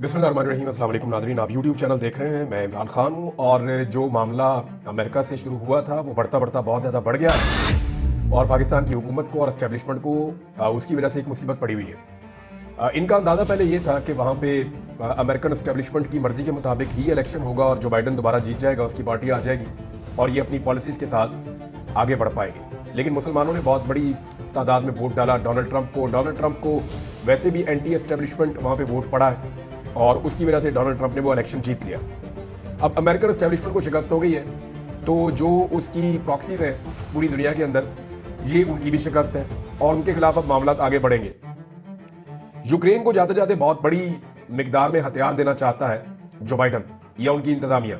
बिस्मिल्लाहिर्रहमानिर्रहीम। अस्सलाम वालेकुम नाज़रीन, आप यूट्यूब चैनल देख रहे हैं। मैं इमरान खान हूँ और जो मामला अमेरिका से शुरू हुआ था वो बढ़ता बढ़ता बहुत ज़्यादा बढ़ गया और पाकिस्तान की हुकूमत को और इस्टेब्लिशमेंट को उसकी वजह से एक मुसीबत पड़ी हुई है। इनका अंदाज़ा पहले ये था कि वहाँ पे अमेरिकन इस्टेब्लिशमेंट की मर्ज़ी के मुताबिक ही इलेक्शन होगा और जो बाइडन दोबारा जीत जाएगा उसकी पार्टी आ जाएगी और ये अपनी पॉलिसीज़ के साथ आगे बढ़ पाएंगे। लेकिन मुसलमानों ने बहुत बड़ी तादाद में वोट डाला डोनाल्ड ट्रंप को वैसे भी एंटी एस्टेब्लिशमेंट वहाँ पे वोट पड़ा है और उसकी वजह से डोनाल्ड ट्रंप ने वो इलेक्शन जीत लिया। अब अमेरिकन एस्टेब्लिशमेंट को शिकस्त हो गई है तो जो उसकी प्रॉक्सीज हैं पूरी दुनिया के अंदर, ये उनकी भी शिकस्त है और उनके खिलाफ अब मामला आगे बढ़ेंगे। यूक्रेन को जाते जाते बहुत बड़ी मिकदार में हथियार देना चाहता है जो बाइडन या उनकी इंतजामिया।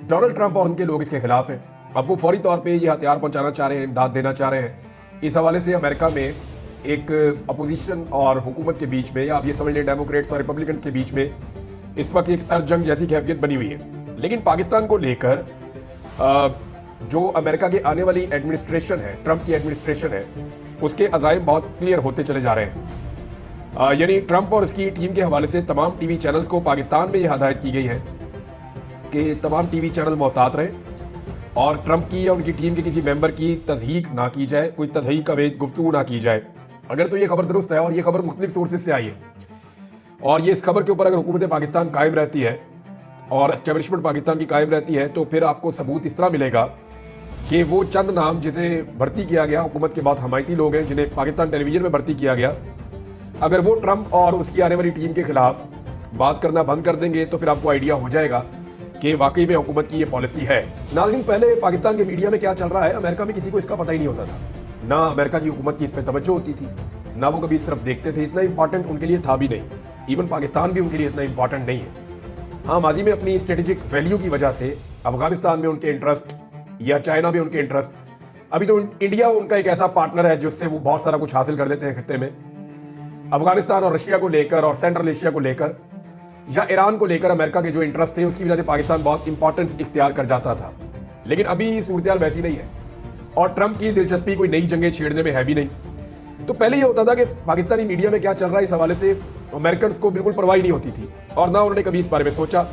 डोनाल्ड ट्रंप और उनके लोग इसके खिलाफ हैं। अब वो फौरी तौर पर ये हथियार पहुंचाना चाह रहे हैं, इमदाद देना चाह रहे हैं। इस हवाले से अमेरिका में एक अपोजिशन और हुकूमत के बीच में, या आप ये समझ लें डेमोक्रेट्स और रिपब्लिकन्स के बीच में इस वक्त एक सर जंग जैसी कैफियत बनी हुई है। लेकिन पाकिस्तान को लेकर जो अमेरिका की आने वाली एडमिनिस्ट्रेशन है, ट्रंप की एडमिनिस्ट्रेशन है, उसके अज़ाइम बहुत क्लियर होते चले जा रहे हैं। यानी ट्रंप और उसकी टीम के हवाले से तमाम टीवी चैनल्स को पाकिस्तान में यह हदायत की गई है कि तमाम टीवी चैनल मोहतात रहें और ट्रंप की या उनकी टीम के किसी मेंबर की तज़हीक ना की जाए, कोई तज़हीक अवेद गुफ्तगू ना की जाए। अगर तो ये खबर दुरुस्त है और ये खबर मुख्तलिफ सोर्सेज से आई है और ये इस खबर के ऊपर अगर हुकूमत पाकिस्तान कायम रहती है और एस्टेब्लिशमेंट पाकिस्तान की कायम रहती है तो फिर आपको सबूत इस तरह मिलेगा कि वो चंद नाम जिसे भर्ती किया गया, हुकूमत के बहुत हमायती लोग हैं जिन्हें पाकिस्तान टेलीविजन में भर्ती किया गया, अगर वो ट्रंप और उसकी आने वाली टीम के खिलाफ बात करना बंद कर देंगे तो फिर आपको आइडिया हो जाएगा कि वाकई में हुकूमत की ये पॉलिसी है। नाज़रीन, पहले पाकिस्तान के मीडिया में क्या चल रहा है, अमेरिका में किसी को इसका पता ही नहीं होता था। ना अमेरिका की हुकूमत की इस पर तवज्जो होती थी, ना वो कभी इस तरफ देखते थे। इतना इंपॉर्टेंट उनके लिए था भी नहीं। इवन पाकिस्तान भी उनके लिए इतना इंपॉर्टेंट नहीं है। हाँ, माजी में अपनी स्ट्रेटेजिक वैल्यू की वजह से अफगानिस्तान में उनके इंटरेस्ट या चाइना में उनके इंटरेस्ट, अभी तो इंडिया उनका एक ऐसा पार्टनर है जिससे वो बहुत सारा कुछ हासिल कर देते हैं खत्ते में। अफगानिस्तान और रशिया को लेकर और सेंट्रल एशिया को लेकर या ईरान को लेकर अमेरिका के जो इंटरेस्ट थे उसकी वजह से पाकिस्तान बहुत इंपॉर्टेंस इख्तियार कर जाता था। लेकिन अभी सूरत वैसी नहीं है और ट्रंप की दिलचस्पी कोई नई जंगें छेड़ने में है भी नहीं। तो पहले ये होता था कि पाकिस्तानी मीडिया में क्या चल रहा है इस हवाले से अमेरिकन को बिल्कुल परवाह नहीं होती थी और ना उन्होंने कभी इस बारे में सोचा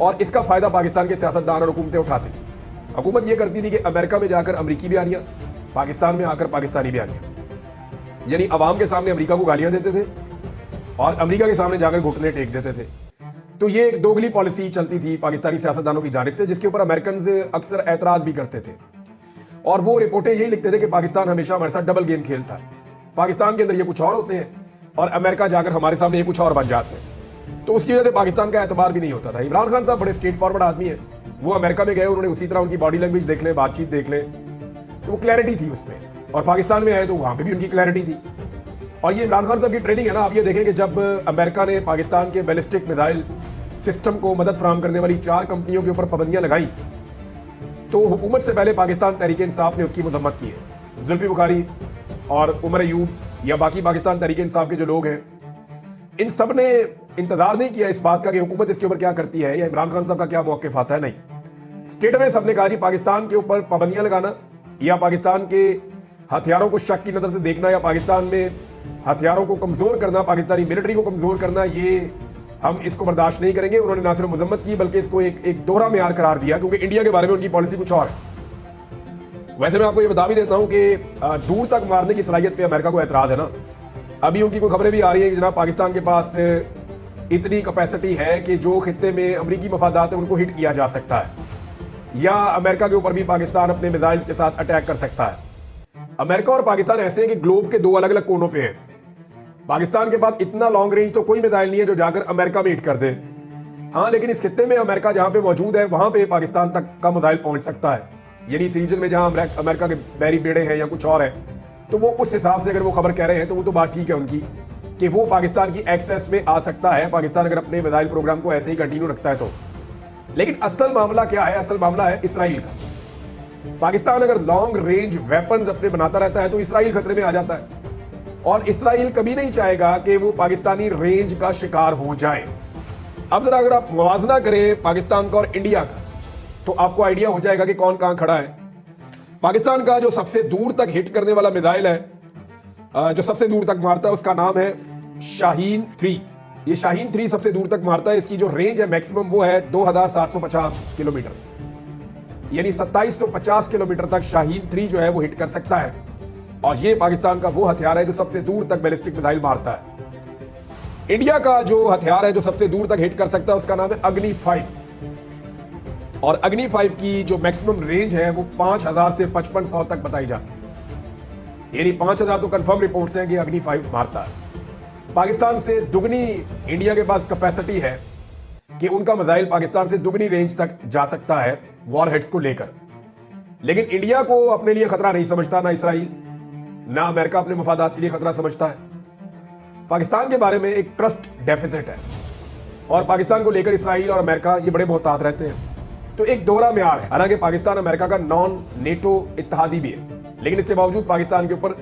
और इसका फायदा पाकिस्तान के सियासतदान और हुकूमतें उठाती थी। हुकूमत ये करती थी कि अमेरिका में जाकर अमरीकी बयानियां, पाकिस्तान में आकर पाकिस्तानी बयानियां, यानी अवाम के सामने अमरीका को गालियां देते थे और अमेरिका के सामने जाकर घुटने टेक देते थे। तो ये एक दोगली पॉलिसी चलती थी पाकिस्तानी सियासतदानों की जानिब से, जिसके ऊपर अमेरिकन अक्सर एतराज भी करते थे और वो रिपोर्टें यही लिखते थे कि पाकिस्तान हमेशा हमारे साथ डबल गेम खेलता है। पाकिस्तान के अंदर ये कुछ और होते हैं और अमेरिका जाकर हमारे सामने ये कुछ और बन जाते हैं। तो उसकी वजह से पाकिस्तान का एतबार भी नहीं होता था। इमरान खान साहब बड़े स्ट्रेट फॉरवर्ड आदमी है, वो अमेरिका में गए, उन्होंने उसी तरह उनकी बॉडी लैंग्वेज देख लें, बातचीत देख लें, तो वो क्लैरिटी थी उसमें। और पाकिस्तान में आए तो वहाँ पर भी उनकी क्लैरिटी थी। और ये इमरान खान साहब की ट्रेनिंग है ना। आप ये देखें कि जब अमेरिका ने पाकिस्तान के बैलिस्टिक मिसाइल सिस्टम को मदद फराहम करने वाली 4 कंपनियों के ऊपर पाबंदियां लगाई तो हुकूमत से पहले पाकिस्तान तहरीक इंसाफ ने उसकी मजम्मत की है। जुल्फी बुखारी और उमर अयूब या बाकी पाकिस्तान तहरीक इंसाफ के जो लोग हैं, इन सब ने इंतजार नहीं किया इस बात का कि हुकूमत इसके ऊपर क्या करती है या इमरान खान साहब का क्या मौक़िफ़ आता है। नहीं, स्टेट में सबने कहा कि पाकिस्तान के ऊपर पाबंदियां लगाना या पाकिस्तान के हथियारों को शक की नज़र से देखना या पाकिस्तान में हथियारों को कमज़ोर करना, पाकिस्तानी मिलिट्री को कमज़ोर करना, ये हम इसको बर्दाश्त नहीं करेंगे। उन्होंने ना सिर्फ मजम्मत की बल्कि इसको एक दोहरा मेयार करार दिया, क्योंकि इंडिया के बारे में उनकी पॉलिसी कुछ और है। वैसे मैं आपको ये बता भी देता हूँ कि दूर तक मारने की सलाहियत पे अमेरिका को एतराज़ है ना। अभी उनकी कोई खबरें भी आ रही हैं कि जनाब पाकिस्तान के पास इतनी कैपेसिटी है कि जो खित्ते में अमरीकी मफादात है उनको हिट किया जा सकता है या अमेरिका के ऊपर भी पाकिस्तान अपने मिसाइल्स के साथ अटैक कर सकता है। अमेरिका और पाकिस्तान ऐसे हैं कि ग्लोब के 2 अलग अलग कोनों पे हैं। पाकिस्तान के पास इतना लॉन्ग रेंज तो कोई मिसाइल नहीं है जो जाकर अमेरिका में हिट कर दे। हाँ, लेकिन इस खित्ते में अमेरिका जहां पे मौजूद है वहां पे पाकिस्तान तक का मिसाइल पहुंच सकता है। यानी इस रीजन में जहां अमेरिका के बैरी बेड़े हैं या कुछ और है, तो वो उस हिसाब से अगर वो खबर कह रहे हैं तो वो तो बात ठीक है उनकी कि वो पाकिस्तान की एक्सेस में आ सकता है, पाकिस्तान अगर अपने मिसाइल प्रोग्राम को ऐसे ही कंटिन्यू रखता है तो। लेकिन असल मामला क्या है? असल मामला है इसराइल का। पाकिस्तान अगर लॉन्ग रेंज वेपन्स अपने बनाता रहता है तो इसराइल खतरे में आ जाता है और इसराइल कभी नहीं चाहेगा कि वो पाकिस्तानी रेंज का शिकार हो जाए। अब जरा अगर आप मुवाजना करें पाकिस्तान का और इंडिया का तो आपको आइडिया हो जाएगा कि कौन कहां खड़ा है। पाकिस्तान का जो सबसे दूर तक हिट करने वाला मिसाइल है, जो सबसे दूर तक मारता है, उसका नाम है शाहीन 3 ये शाहीन 3 सबसे दूर तक मारता है। इसकी जो रेंज है मैक्सिमम वो है 2750 किलोमीटर, यानी 2750 किलोमीटर तक शाहीन 3 जो है वो हिट कर सकता है। और ये पाकिस्तान का वो हथियार है जो सबसे दूर तक बैलिस्टिक मिसाइल मारता है। इंडिया का जो हथियार है जो सबसे दूर तक हिट कर सकता है उसका नाम है अग्नि 5, और अग्नि 5 की जो मैक्सिमम रेंज है वो 5000 से 5500 तक बताई जाती है। यानी 5000 तो कंफर्म रिपोर्ट्स हैं कि अग्नि 5 मारता है। पाकिस्तान से दुगनी इंडिया के पास कैपेसिटी है कि उनका मिसाइल पाकिस्तान से दुगनी रेंज तक जा सकता है वॉरहेड्स को लेकर। लेकिन इंडिया को अपने लिए खतरा नहीं समझता, ना इसराइल ना अमेरिका अपने मफादात के लिए खतरा समझता है। पाकिस्तान के बारे में एक ट्रस्ट डेफिसिट है और पाकिस्तान को लेकर इसराइल और अमेरिका ये बड़े मोहतात रहते हैं। तो एक दोहरा म्यार है। हालांकि पाकिस्तान अमेरिका का नॉन नेटो इत्तेहादी भी है, लेकिन इसके बावजूद पाकिस्तान के ऊपर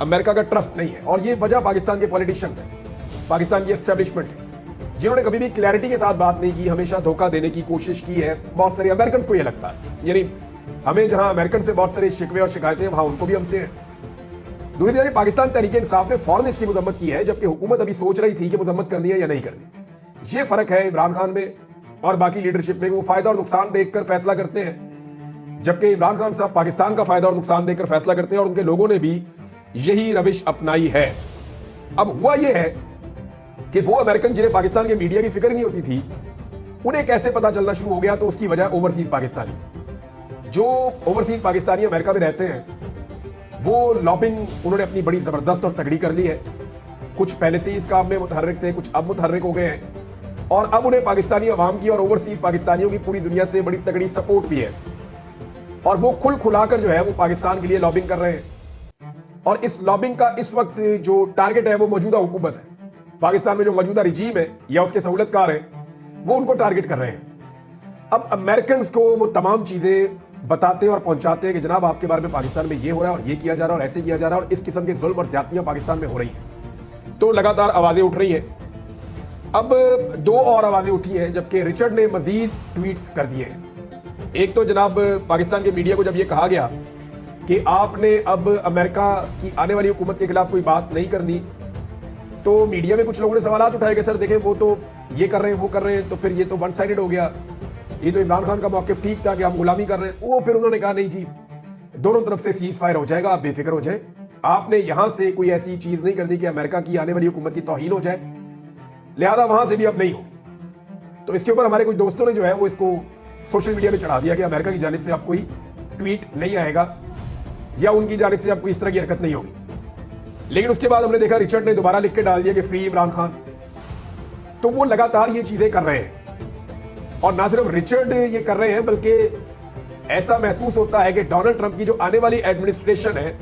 अमेरिका का ट्रस्ट नहीं है। और ये वजह पाकिस्तान के पॉलिटिशियंस हैं, पाकिस्तान की एस्टेब्लिशमेंट है, जिन्होंने कभी भी क्लैरिटी के साथ बात नहीं की, हमेशा धोखा देने की कोशिश की है। बहुत सारे अमेरिकन को ये लगता है, यानी हमें जहां अमेरिकन से बहुत सारे शिकवे और शिकायतें वहां उनको भी हमसे हैं। दूसरी तरफ पाकिस्तान तहरीक इंसाफ ने फौरन इसकी मजम्मत की है, जबकि हुकूमत अभी सोच रही थी कि मजम्मत करनी है या नहीं करनी। ये फर्क है इमरान खान में और बाकी लीडरशिप में, वो फायदा और नुकसान देखकर फैसला करते हैं, जबकि इमरान खान साहब पाकिस्तान का फायदा और नुकसान देखकर फैसला करते हैं और उनके लोगों ने भी यही रविश अपनाई है। अब हुआ यह है कि वो अमेरिकन जिन्हें पाकिस्तान के मीडिया की फिक्र नहीं होती थी, उन्हें कैसे पता चलना शुरू हो गया, तो उसकी वजह ओवरसीज पाकिस्तानी। जो ओवरसीज पाकिस्तानी अमेरिका में रहते हैं वो लॉबिंग उन्होंने अपनी बड़ी जबरदस्त और तगड़ी कर ली है। कुछ पहले से इस काम में मुतहर्रिक थे, कुछ अब मुतहर्रिक हो गए हैं, और अब उन्हें पाकिस्तानी अवाम की और ओवरसीज पाकिस्तानियों की पूरी दुनिया से बड़ी तगड़ी सपोर्ट भी है। और वो खुल खुलाकर जो है वो पाकिस्तान के लिए लॉबिंग कर रहे हैं। और इस लॉबिंग का इस वक्त जो टारगेट है वो मौजूदा हुकूमत है। पाकिस्तान में जो मौजूदा रिजीम है या उसके सहूलतकार हैं वो उनको टारगेट कर रहे हैं। अब अमेरिकन को वो तमाम चीजें बताते और पहुंचाते हैं कि जनाब आपके बारे में पाकिस्तान में ये हो रहा है और ये किया जा रहा है और ऐसे किया जा रहा है और इस किस्म के जुल्म और ज्यादतियां पाकिस्तान में हो रही हैं। तो लगातार आवाजें उठ रही हैं। अब दो और आवाजें उठी हैं, जबकि रिचर्ड ने मजीद ट्वीट्स कर दिए हैं। एक तो जनाब पाकिस्तान के मीडिया को जब ये कहा गया कि आपने अब अमेरिका की आने वाली हुकूमत के खिलाफ कोई बात नहीं करनी, तो मीडिया में कुछ लोगों ने सवाल उठाए कि सर देखें वो तो ये कर रहे हैं वो कर रहे हैं, तो फिर ये तो वन साइडेड हो गया, ये तो इमरान खान का मौक़िफ़ ठीक था कि हम गुलामी कर रहे हैं। वो फिर उन्होंने कहा नहीं जी, दोनों तरफ से सीज फायर हो जाएगा, आप बेफिक्र हो जाए। आपने यहां से कोई ऐसी चीज नहीं करनी कि अमेरिका की आने वाली हुकूमत की तौहीन हो जाए, लिहाजा वहां से भी अब नहीं होगी। तो इसके ऊपर हमारे कुछ दोस्तों ने जो है वो इसको सोशल मीडिया में चढ़ा दिया कि अमेरिका की जानिब से अब कोई ट्वीट नहीं आएगा या उनकी जानिब से अब कोई इस तरह की हरकत नहीं होगी। लेकिन उसके बाद हमने देखा रिचर्ड ने दोबारा लिख के डाल दिया कि फ्री इमरान खान। तो वो लगातार ये चीजें कर रहे हैं, और ना सिर्फ रिचर्ड ये कर रहे हैं बल्कि ऐसा महसूस होता है कि डोनाल्ड ट्रंप की जो आने वाली एडमिनिस्ट्रेशन है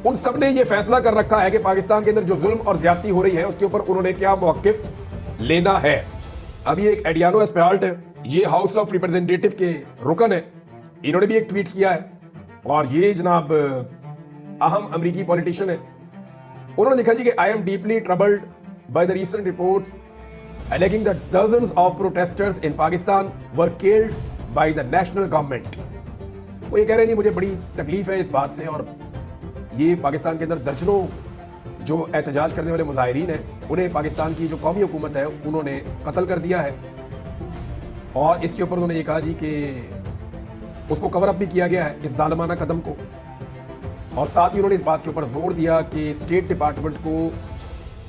उन सब ने ये फैसला कर रखा है कि पाकिस्तान के अंदर जो जुल्म और ज्यादती हो रही है उसके ऊपर उन्होंने क्या मौक़िफ़ लेना है। अभी एक एडियानो एस्पेराल्ट है, ये हाउस ऑफ रिप्रेजेंटेटिव के रुकन है, इन्होंने भी एक ट्वीट किया है और ये जनाब अहम अमरीकी पॉलिटिशियन है। उन्होंने लिखा जी कि I am deeply troubled by the recent reports alleging that dozens of protesters in Pakistan were killed by the national government। वो ये कह रहे हैं मुझे बड़ी तकलीफ है इस बात से, और ये पाकिस्तान के अंदर दर्जनों जो एहतजाज करने वाले मुजाहिरीन हैं उन्हें पाकिस्तान की जो कौमी हुकूमत है उन्होंने कत्ल कर दिया है। और इसके ऊपर उन्होंने ये कहा जी कि उसको कवर अप भी किया गया है इस जालिमाना कदम को, और साथ ही उन्होंने इस बात के ऊपर जोर दिया कि स्टेट डिपार्टमेंट को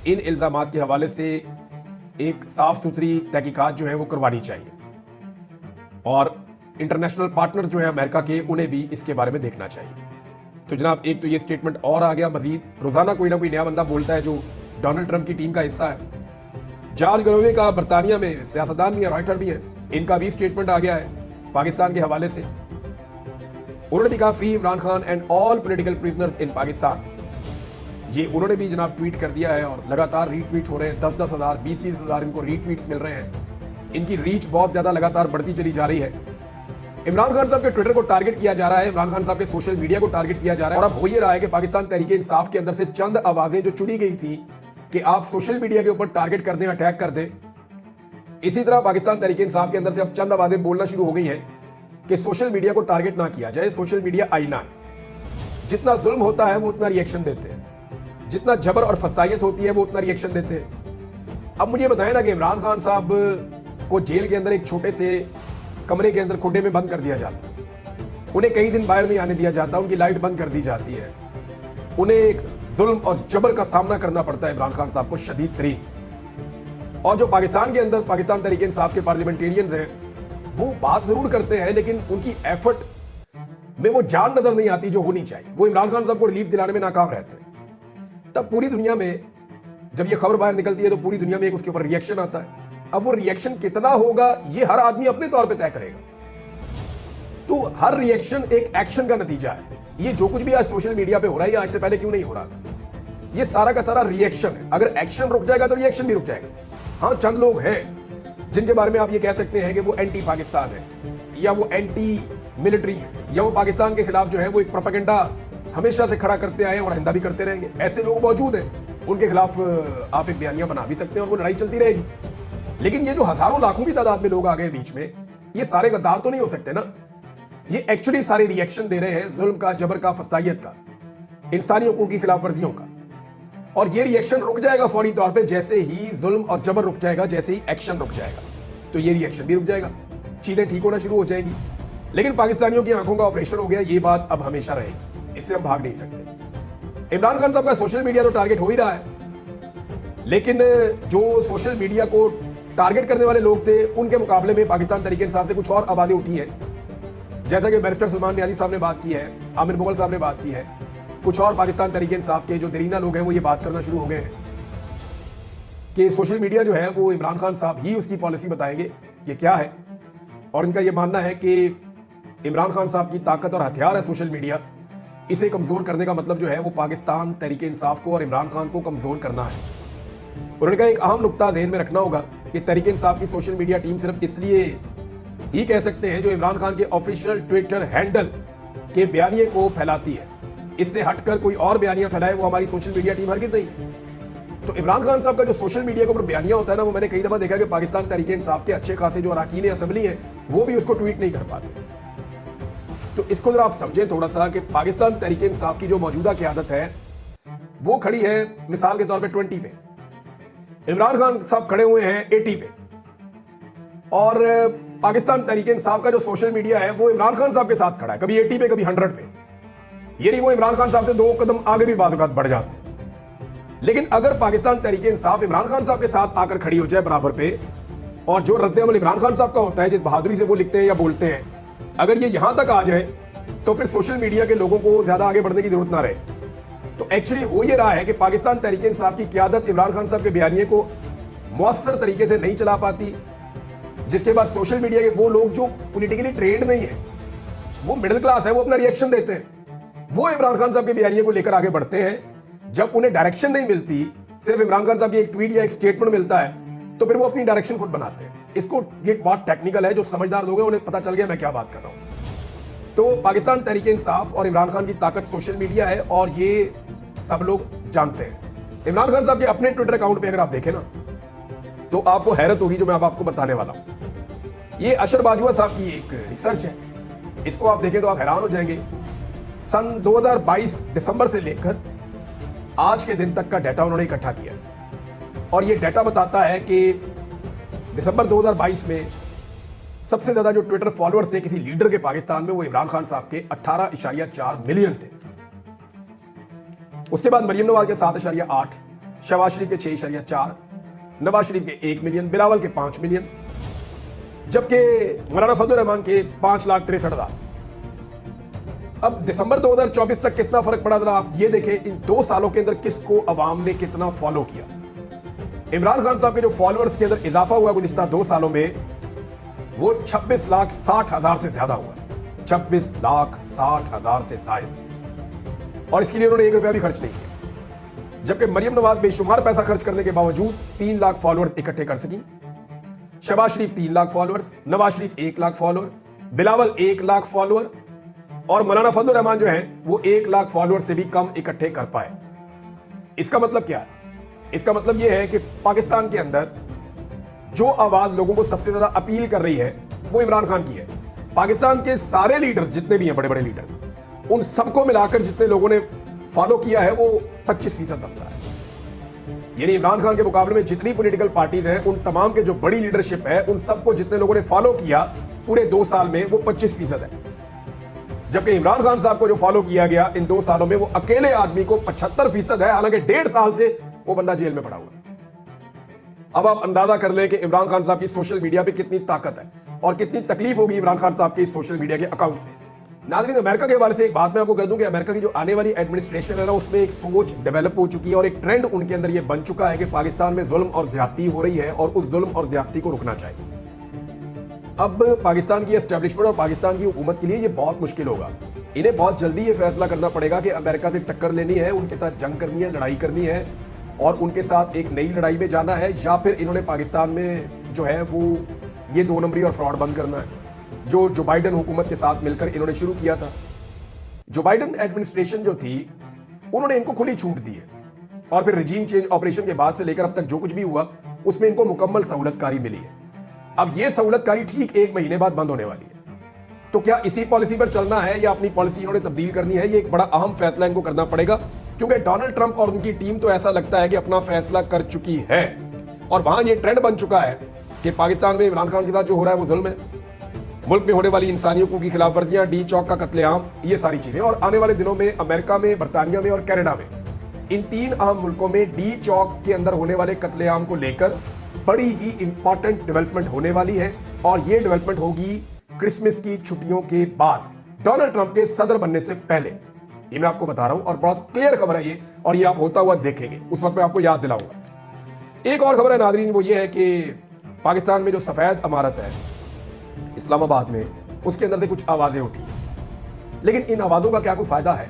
इन इल्ज़ामात के हवाले से एक साफ सुथरी तहकीकात जो है वो करवानी चाहिए, और इंटरनेशनल पार्टनर्स जो है अमेरिका के उन्हें भी इसके बारे में देखना चाहिए। तो जनाब एक तो ये स्टेटमेंट और आ गया, मजीद रोजाना कोई ना कोई नया बंदा बोलता है जो डोनाल्ड ट्रंप की टीम का हिस्सा है। जॉर्ज गलोवे का बरतानिया में सियासतदान भी है, राइटर भी है, इनका भी स्टेटमेंट आ गया है पाकिस्तान के हवाले से। उन्होंने भी कहा free Imran Khan and all political prisoners in Pakistan. ये उन्होंने भी जनाब ट्वीट कर दिया है और लगातार रीट्वीट हो रहे हैं, 10-10 हज़ार 20-20 हज़ार इनको रीट्वीट्स मिल रहे हैं। इनकी रीच बहुत ज्यादा लगातार बढ़ती चली जा रही है। इमरान खान साहब के ट्विटर को टारगेट किया जा रहा है, इमरान खान साहब के सोशल मीडिया को टारगेट किया जा रहा है, और अब हो ये रहा है कि पाकिस्तान तहरीक इंसाफ के अंदर से चंद आवाजें जो चुनी गई थी कि आप सोशल मीडिया के ऊपर टारगेट कर दें, अटैक कर दें, इसी तरह पाकिस्तान तहरीक इंसाफ के अंदर से अब चंद आवाजें बोलना शुरू हो गई हैं कि सोशल मीडिया को टारगेट ना किया जाए, सोशल मीडिया आईना है। जितना जुल्म होता है वो उतना रिएक्शन देते हैं, जितना जबर और फस्तायत होती है वो उतना रिएक्शन देते हैं। अब मुझे बताएं ना कि इमरान खान साहब को जेल के अंदर एक छोटे से कमरे के अंदर खुड्डे में बंद कर दिया जाता, उन्हें कई दिन बाहर नहीं आने दिया जाता, उनकी लाइट बंद कर दी जाती है, उन्हें एक जुल्म और जबर का सामना करना पड़ता है इमरान खान साहब को शदीद तरीन। और जो पाकिस्तान के अंदर पाकिस्तान तहरीक इंसाफ के पार्लियामेंटेरियंस हैं वो बात जरूर करते हैं, लेकिन उनकी एफर्ट में वो जान नजर नहीं आती जो होनी चाहिए। वो इमरान खान साहब को रिलीफ दिलाने में नाकाम रहते हैं। तब पूरी दुनिया में जब ये खबर बाहर निकलती है तो पूरी दुनिया में एक उसके ऊपर रिएक्शन आता है। अब वो रिएक्शन कितना होगा ये हर आदमी अपने तौर पे तय करेगा। तो हर रिएक्शन एक एक्शन का नतीजा है। ये जो कुछ भी आज सोशल मीडिया पे हो रहा है, ये आज से पहले क्यों नहीं हो रहा था? ये सारा का सारा रिएक्शन है। अगर एक्शन रुक जाएगा तो रिएक्शन भी रुक जाएगा। हाँ, चंद लोग हैं जिनके बारे में आप ये कह सकते हैं कि वो एंटी पाकिस्तान है, या वो एंटी मिलिट्री है, या वो पाकिस्तान के खिलाफ जो है वो एक प्रोपेगेंडा हमेशा से खड़ा करते आए और आइंदा भी करते रहेंगे। ऐसे लोग मौजूद हैं, उनके खिलाफ आप एक बयानियां बना भी सकते हैं और वो लड़ाई चलती रहेगी। लेकिन ये जो हजारों लाखों की तादाद में लोग आ गए बीच में, ये सारे गद्दार तो नहीं हो सकते ना। ये एक्चुअली सारे रिएक्शन दे रहे हैं जुल्म का, जबर का, फस्तायत का, इंसानी हकूक की खिलाफ वर्जियों का। और ये रिएक्शन रुक जाएगा फौरी तौर पे जैसे ही जुल्म और जबर रुक जाएगा, जैसे ही एक्शन रुक जाएगा तो ये रिएक्शन भी रुक जाएगा, चीजें ठीक होना शुरू हो जाएंगी। लेकिन पाकिस्तानियों की आंखों का ऑपरेशन हो गया, ये बात अब हमेशा रहेगी, इससे हम भाग नहीं सकते। इमरान खान साहब का सोशल मीडिया तो टारगेट हो ही रहा है, लेकिन जो सोशल मीडिया को टारगेट करने वाले लोग थे उनके मुकाबले में पाकिस्तान तहरीक इंसाफ से कुछ और आवाजें उठी हैं। जैसा कि बैरिस्टर सलमान नियाज़ी साहब ने बात की है, आमिर मुगल साहब ने बात की है, कुछ और पाकिस्तान तहरीक इंसाफ के जो दरीना लोग हैं वो ये बात करना शुरू हो गए हैं कि सोशल मीडिया जो है वो इमरान खान साहब ही उसकी पॉलिसी बताएंगे ये क्या है। और इनका ये मानना है कि इमरान खान साहब की ताकत और हथियार है सोशल मीडिया, इसे कमजोर करने का मतलब जो है वो पाकिस्तान तहरीक इंसाफ को और इमरान खान को कमजोर करना है। उन्होंने कहा एक अहम नुकता ध्यान में रखना होगा कि तहरीक इंसाफ की सोशल मीडिया टीम सिर्फ इसलिए ही कह सकते हैं जो इमरान खान के ऑफिशियल ट्विटर हैंडल के बयानिए को फैलाती है, इससे हटकर कोई और बयानिया फैलाए वो हमारी सोशल मीडिया टीम हरगिज़ नहीं है। तो इमरान खान साहब का जो सोशल मीडिया के ऊपर बयानिया होता है ना, वो मैंने कई दफा देखा कि पाकिस्तान तहरीक इंसाफ के अच्छे खासे जो अरकान असेंबली हैं वो भी उसको ट्वीट नहीं कर पाते। तो इसको जरा आप समझें थोड़ा सा कि पाकिस्तान तहरीक इंसाफ की जो मौजूदा क़यादत है वो खड़ी है मिसाल के तौर पर 20 पे, इमरान खान साहब खड़े हुए हैं 80 पे, और पाकिस्तान तहरीक इंसाफ का जो सोशल मीडिया है वो इमरान खान साहब के साथ खड़ा है, कभी 80 पे कभी 100 पे। ये नहीं वो इमरान खान साहब से 2 कदम आगे भी बात बढ़ जाते हैं। लेकिन अगर पाकिस्तान तहरीक इंसाफ इमरान खान साहब के साथ आकर खड़ी हो जाए बराबर पे, और जो रद्द-ए-अमल इमरान खान साहब का होता है, जिस बहादुरी से वो लिखते हैं या बोलते हैं, अगर ये यहां तक आ जाए तो फिर सोशल मीडिया के लोगों को ज्यादा आगे बढ़ने की जरूरत ना रहे। तो एक्चुअली हो ये रहा है कि पाकिस्तान तहरीक इंसाफ की क़यादत इमरान खान साहब के बयानिए को मौसर तरीके से नहीं चला पाती, जिसके बाद सोशल मीडिया के वो लोग जो पॉलिटिकली ट्रेंड नहीं है, वो मिडिल क्लास है, वो अपना रिएक्शन देते हैं, वो इमरान खान साहब के बयानिए को लेकर आगे बढ़ते हैं। जब उन्हें डायरेक्शन नहीं मिलती, सिर्फ इमरान खान साहब की एक ट्वीट या एक स्टेटमेंट मिलता है, तो फिर वो अपनी डायरेक्शन खुद बनाते हैं। इसको ये बहुत टेक्निकल है, जो समझदार लोग हैं उन्हें पता चल गया मैं क्या बात कर रहा हूं। तो पाकिस्तान तहरीक इंसाफ और इमरान खान की ताकत सोशल मीडिया है और ये सब लोग जानते हैं। इमरान खान साहब के अपने ट्विटर अकाउंट पे अगर आप देखें ना तो आपको हैरत होगी जो मैं अब आपको बताने वाला हूं। ये अशर बाजवा साहब की एक रिसर्च है, इसको आप देखें तो आप हैरान हो जाएंगे। सन 2022 दिसंबर से लेकर आज के दिन तक का डाटा उन्होंने इकट्ठा किया और ये डाटा बताता है कि दिसंबर 2022 में सबसे ज्यादा जो ट्विटर फॉलोअर्स थे किसी लीडर के पाकिस्तान में, वो इमरान खान साहब के 18.4 मिलियन थे। उसके बाद मरियम नवाज के 7.8, शहबाज शरीफ के 6.4, नवाज शरीफ के 1 मिलियन, बिलावल के 5 मिलियन, जबकि मौलाना फजलुर रहमान के 5,63,000। अब दिसंबर 2024 तक कितना फर्क पड़ा जरा आप ये देखें, इन 2 सालों के अंदर किसको अवाम ने कितना फॉलो किया। इमरान खान साहब के जो फॉलोअर्स के अंदर इजाफा हुआ गुज़िश्ता 2 सालों में वो 26,60,000 से ज्यादा हुआ, 26,60,000 से ज्यादा, और इसके लिए उन्होंने 1 रुपया भी खर्च नहीं किया। जबकि मरियम नवाज बेशुमार पैसा खर्च करने के बावजूद 3 लाख फॉलोअर्स इकट्ठे कर सकी। शहबाज शरीफ 3 lakh followers, Nawaz Sharif 1 lakh follower, Bilawal 1 lakh follower, और मौलाना फजलुर रहमान जो है वो 1 लाख फॉलोअर से भी कम इकट्ठे कर पाए। इसका मतलब क्या है? इसका मतलब यह है कि पाकिस्तान के अंदर जो आवाज लोगों को सबसे ज्यादा अपील कर रही है वो इमरान खान की है। पाकिस्तान के सारे लीडर्स जितने भी हैं, बड़े बड़े लीडर्स, उन सबको मिलाकर जितने लोगों ने फॉलो किया है वो 25% बनता है। यानी इमरान खान के मुकाबले में जितनी पॉलिटिकल पार्टीज हैं, उन तमाम के जो बड़ी लीडरशिप है, उन सबको जितने लोगों ने फॉलो किया पूरे 2 साल में, वो 25% है। जबकि इमरान खान साहब को जो फॉलो किया गया इन 2 सालों में, वो अकेले आदमी को 75% है, हालांकि 1.5 साल से वो बंदा जेल में पड़ा हुआ। अब आप अंदाजा कर लें कि इमरान खान साहब की सोशल मीडिया पे कितनी ताकत है और कितनी तकलीफ होगी इमरान खान साहब के सोशल मीडिया के अकाउंट से। नाज़रीन, अमेरिका के हवाले से एक बात मैं आपको कह दूं कि अमेरिका की जो आने वाली एडमिनिस्ट्रेशन है ना, उसमें एक सोच डेवलप हो चुकी है और एक ट्रेंड उनके अंदर ये बन चुका है कि पाकिस्तान में जुल्म और ज्यादती हो रही है और उस जुल्म और ज्यादती को रुकना चाहिए। अब पाकिस्तान की एस्टेब्लिशमेंट और पाकिस्तान की हुकूमत के लिए ये बहुत मुश्किल होगा। इन्हें बहुत जल्दी ये फैसला करना पड़ेगा कि अमेरिका से टक्कर लेनी है, उनके साथ जंग करनी है, लड़ाई करनी है और उनके साथ एक नई लड़ाई में जाना है, या फिर इन्होंने पाकिस्तान में जो है वो ये 2 नंबरी और फ्रॉड बंद करना है जो बाइडन हुकूमत के साथ मिलकर इन्होंने शुरू किया था। जो बाइडन एडमिनिस्ट्रेशन जो थी, उन्होंने इनको खुली छूट दी है और फिर रिजीम चेंज ऑपरेशन के बाद से लेकर अब तक जो कुछ भी हुआ उसमें इनको मुकम्मल सहूलतकारी मिली है। अब ये सहूलतकारी ठीक 1 महीने बाद बंद होने वाली है। तो क्या इसी पॉलिसी पर चलना है या अपनी पॉलिसी इन्होंने तब्दील करनी है? ये एक बड़ा अहम फैसला इनको करना पड़ेगा, क्योंकि डोनाल्ड ट्रंप और उनकी टीम तो ऐसा लगता है कि अपना फैसला कर चुकी है और वहां ये ट्रेंड बन चुका है कि पाकिस्तान में इमरान खान के साथ जो हो रहा है वो जुल्म है, मुल्क में होने वाली इंसानी हकूक की खिलाफ वर्जियां, डी चौक का कत्लेआम, ये सारी चीजें। और आने वाले दिनों में अमेरिका में, बरतानिया में और कनाडा में, इन 3 अहम मुल्कों में डी चौक के अंदर होने वाले कत्लेआम को लेकर बड़ी ही इंपॉर्टेंट डेवलपमेंट होने वाली है और ये डेवलपमेंट होगी क्रिसमस की छुट्टियों के बाद, डोनाल्ड ट्रंप के सदर बनने से पहले। ये मैं आपको बता रहा हूं और बहुत क्लियर खबर है ये, और ये आप होता हुआ देखेंगे, उस वक्त मैं आपको याद दिलाऊंगा। एक और खबर है नाज़रीन, वो ये है कि पाकिस्तान में जो सफेद इमारत है इस्लामाबाद में, उसके अंदर से कुछ आवाजें उठी, लेकिन इन आवाजों का क्या कोई फायदा है?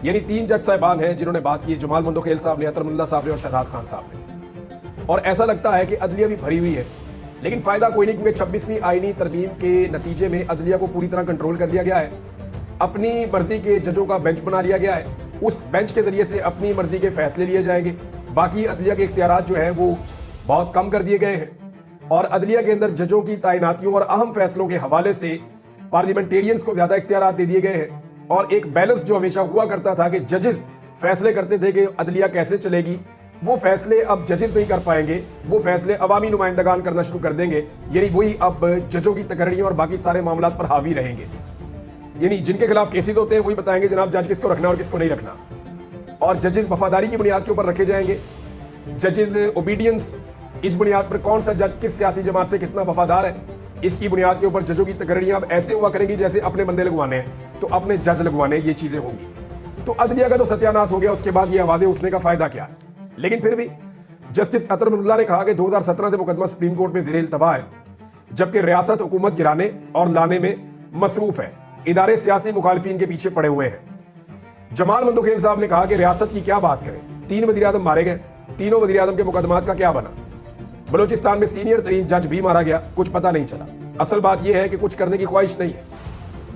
यानी 3 जज साहिबान हैं जिन्होंने बात की, जमाल मंदोखेल साहब ने, अतरमुल्ला साहब ने और शहजाद खान साहब ने, और ऐसा लगता है कि अदलिया भी भरी हुई है, लेकिन फायदा कोई नहीं, क्योंकि 26वीं आईनी तरमीम के नतीजे में अदलिया को पूरी तरह कंट्रोल कर लिया गया है। अपनी मर्जी के जजों का बेंच बना लिया गया है, उस बेंच के जरिए से अपनी मर्जी के फैसले लिए जाएंगे। बाकी अदलिया के इख्तियारात जो है वो बहुत कम कर दिए गए हैं और अदलिया के अंदर जजों की तैनातियों और अहम फैसलों के हवाले से पार्लियामेंटेरियंस को ज्यादा इख्तियारात दे दिए गए हैं। और एक बैलेंस जो हमेशा हुआ करता था कि जजेस फैसले करते थे कि अदलिया कैसे चलेगी, वो फैसले अब जजेस नहीं कर पाएंगे, वो फैसले अवामी नुमाइंदगान करना शुरू कर देंगे। यानी वही अब जजों की तकरीरें और बाकी सारे मामला पर हावी रहेंगे। यानी जिनके खिलाफ केसेस होते हैं वही बताएंगे जनाब जज किसको रखना और किसको नहीं रखना, और जजेस वफादारी की बुनियाद के ऊपर रखे जाएंगे। जजेस ओबीडियंस, इस बुनियाद पर कौन सा जज किस सियासी जमात से कितना वफादार है, इसकी बुनियाद के ऊपर जजों की तकरीरें अब ऐसे हुआ करेंगी जैसे अपने बंदे लगवाने हैं तो अपने जज लगवाने, ये चीजें होंगी। तो अदलिया का तो सत्यानाश हो गया, उसके बाद ये आवाजें उठने का फायदा क्या है? लेकिन फिर भी जस्टिस अतरमुल्ला ने कहा कि 2017 से मुकदमा सुप्रीम कोर्ट में ज़ेर इल्तवा है, जबकि रियासत हुकूमत गिराने और लाने में मसरूफ है, इदारे सियासी मुखालिफिन के पीछे पड़े हुए हैं। जमाल मंदोखेल साहब ने कहा कि रियासत की क्या बात करें, 3 वज़ीर-ए-आज़म मारे गए, तीनों वज़ीर-ए-आज़म के मुकदमात का क्या बना? बलूचिस्तान में सीनियर तरीन जज भी मारा गया, कुछ पता नहीं चला। असल बात यह है कि कुछ करने की ख्वाहिश नहीं है।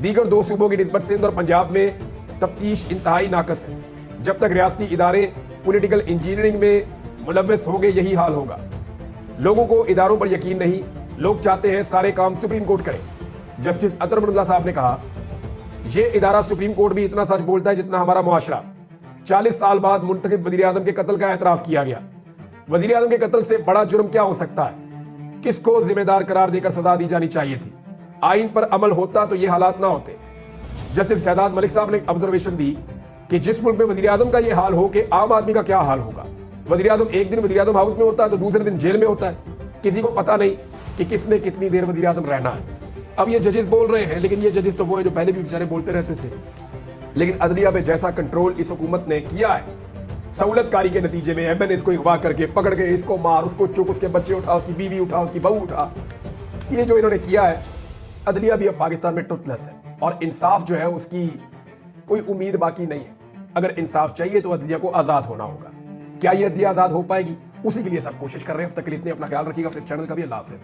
दीगर 2 सूबों की निस्बत सिंध और पंजाब में तफ्तीश इंतहाई नाकस है। जब तक रियासती इदारे पॉलिटिकल इंजीनियरिंग में मुलव्वस होंगे यही हाल होगा। लोगों को इदारों पर यकीन नहीं, लोग चाहते हैं सारे काम सुप्रीम कोर्ट करे। जस्टिस अतरमुल्ला साहब ने कहा, यह इदारा सुप्रीम कोर्ट भी इतना सच बोलता है जितना हमारा मुआशरा। 40 साल बाद मुंतखब वज़ीर-ए-आज़म के कत्ल का एतराफ किया गया। वज़ीर-ए-आज़म के कत्ल से बड़ा जुर्म क्या हो सकता है? किसको जिम्मेदार करार देकर सजा दी जानी चाहिए थी? आइन पर अमल होता तो ये हालात ना होते। जस्टिस शहजाद मलिक साहब ने ऑब्जर्वेशन दी कि जिस मुल्क में वज़ीर-ए-आज़म का ये हाल हो कि आम आदमी का क्या हाल होगा। वज़ीर-ए-आज़म एक दिन वज़ीर-ए-आज़म हाउस में होता है तो दूसरे दिन जेल में होता है, किसी को पता नहीं कि किसने कितनी देर वज़ीर-ए-आज़म रहना है। अब ये जजेस बोल रहे हैं, लेकिन ये जजेस तो वो है जो पहले भी बेचारे बोलते रहते थे। लेकिन अदलिया पे जैसा कंट्रोल इस हुकूमत ने किया है, सहूलतकारी के नतीजे में एमएनए इसको अगवा करके पकड़ के इसको मार, उसको चुक, उसके बच्चे उठा, उसकी बीवी उठा, उसकी बहू उठा, ये जो इन्होंने किया है, अदलिया भी अब पाकिस्तान में टुथलेस है और इंसाफ जो है उसकी कोई उम्मीद बाकी नहीं है। अगर इंसाफ चाहिए तो अदलिया को आज़ाद होना होगा। क्या ये अदलिया आज़ाद हो पाएगी? उसी के लिए सब कोशिश कर रहे हैं। अब तक के लिए इतने, अपना ख्याल रखिएगा, अपने चैनल का भी। अल्लाह हाफ़िज़।